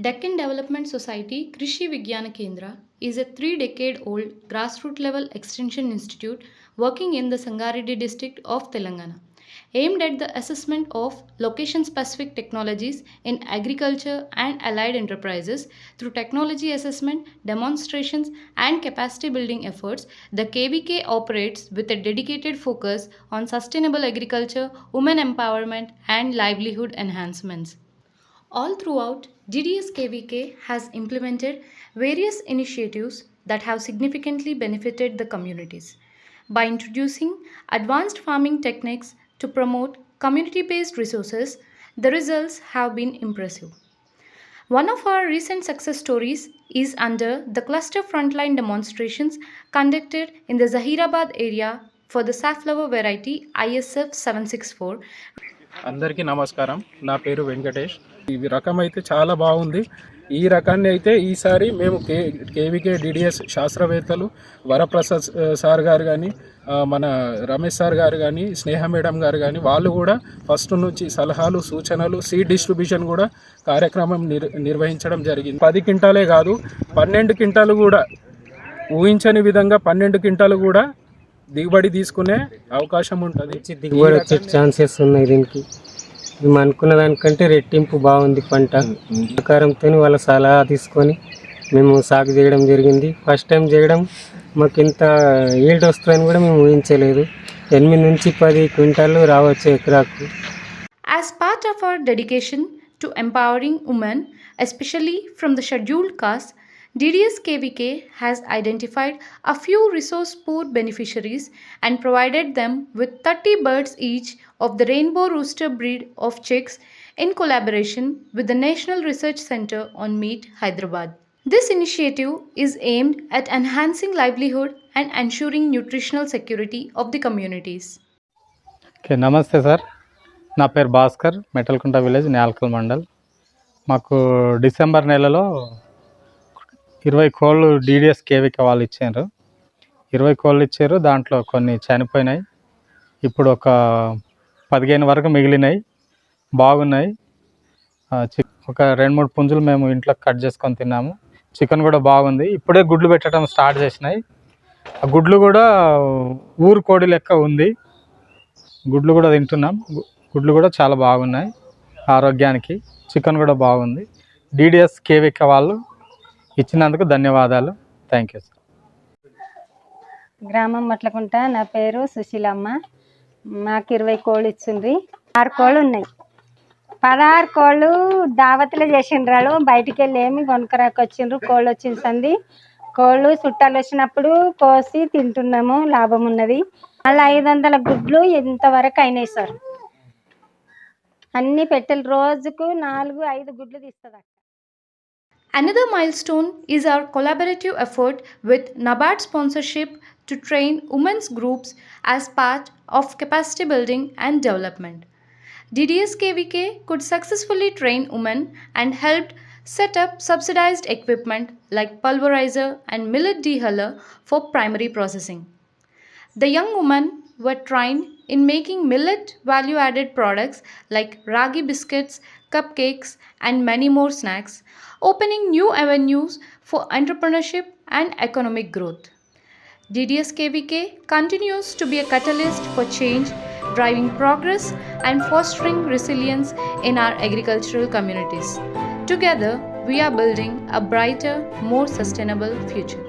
Deccan Development Society Krishi Vigyana Kendra is a 3-decade-old grassroots-level extension institute working in the Sangareddy district of Telangana, aimed at the assessment of location-specific technologies in agriculture and allied enterprises through technology assessment, demonstrations, and capacity-building efforts. The KVK operates with a dedicated focus on sustainable agriculture, women empowerment, and livelihood enhancements. All throughout, DDS KVK has implemented various initiatives that have significantly benefited the communities. By introducing advanced farming techniques to promote community based resources, the results have been impressive. One of our recent success stories is under the cluster frontline demonstrations conducted in the Zahirabad area for the safflower variety ISF 764. అందరికీ నమస్కారం. నా పేరు వెంకటేష్. ఈ రకం అయితే చాలా బాగుంది. ఈ రకాన్ని అయితే ఈసారి మేము కేవీకే డిడిఎస్ శాస్త్రవేత్తలు వరప్రసాద్ సార్ గారు కానీ, మన రమేష్ సార్ గారు కానీ, స్నేహ మేడం గారు కానీ, వాళ్ళు కూడా ఫస్ట్ నుంచి సలహాలు సూచనలు సీడ్ డిస్ట్రిబ్యూషన్ కూడా కార్యక్రమం నిర్వహించడం జరిగింది. 10 క్వింటాలే కాదు, 12 క్వింటాలు కూడా ఊహించని విధంగా 12 క్వింటాలు కూడా దిగుబడి తీసుకునే అవకాశం ఉంటుంది. దిగుబడి వచ్చే ఛాన్సెస్ ఉన్నాయి. దీనికి మేము అనుకున్న దానికంటే రెట్టింపు బాగుంది పంట. ప్రకారంతో వాళ్ళ సలహా తీసుకొని మేము సాగు చేయడం జరిగింది. ఫస్ట్ టైం చేయడం మాకు ఇంత ఈల్డ్ వస్తుందని కూడా మేము ఊహించలేదు. 8 నుంచి 10 క్వింటాలు రావచ్చు ఎకరాకు. As part of our dedication to empowering women, especially from the scheduled caste, DDS KVK has identified a few resource poor beneficiaries and provided them with 30 birds each of the rainbow rooster breed of chicks in collaboration with the National Research Center on Meat, Hyderabad. This initiative is aimed at enhancing livelihood and ensuring nutritional security of the communities. నమస్తే sir, నా పేరు Bhaskar, మెటల్కుంట village, Nyalkal mandal. మాకు December నెలలో 20 కోళ్ళు DDS KVK వాళ్ళు ఇచ్చారు. 20 కోళ్ళు ఇచ్చారు, దాంట్లో కొన్ని చనిపోయినాయి. ఇప్పుడు ఒక 15 వరకు మిగిలినాయి, బాగున్నాయి. ఒక 2-3 పుంజులు మేము ఇంట్లో కట్ చేసుకొని తిన్నాము. చికెన్ కూడా బాగుంది. ఇప్పుడే గుడ్లు పెట్టడం స్టార్ట్ చేసినాయి. ఆ గుడ్లు కూడా ఊరు కోడి లెక్క ఉంది. గుడ్లు కూడా తింటున్నాం. గుడ్లు కూడా చాలా బాగున్నాయి ఆరోగ్యానికి. చికెన్ కూడా బాగుంది. డిడిఎస్ కేవీకే వాళ్ళు ఇచ్చినందుకు ధన్యవాదాలు. Thank you sir. గ్రామం మట్లకుంట. నా పేరు సుశీలమ్మ. మాకు 20 కోళ్ళు ఇచ్చిండ్రి. 6 కోళ్ళు ఉన్నాయి. 16 కోళ్ళు దావత్లు చేసిండ్రు. బయటికి వెళ్ళి ఏమి కొనుక్కరాకు వచ్చిండ్రు. కోళ్ళు వచ్చింది. కోళ్ళు చుట్టాలు వచ్చినప్పుడు కోసి తింటున్నాము, లాభం ఉన్నది. అలా 500 గుడ్లు ఇంతవరకు అయినాయి సార్. అన్ని పెట్టెలు రోజుకు 4-5 గుడ్లు తీస్తుంది. Another milestone is our collaborative effort with NABARD sponsorship to train women's groups as part of capacity building and development. DDS KVK could successfully train women and helped set up subsidized equipment like pulverizer and millet dehuller for primary processing. The young women were trained in making millet value-added products like ragi biscuits, cupcakes, and many more snacks, opening new avenues for entrepreneurship and economic growth. DDS KVK continues to be a catalyst for change, driving progress and fostering resilience in our agricultural communities. Together, we are building a brighter, more sustainable future.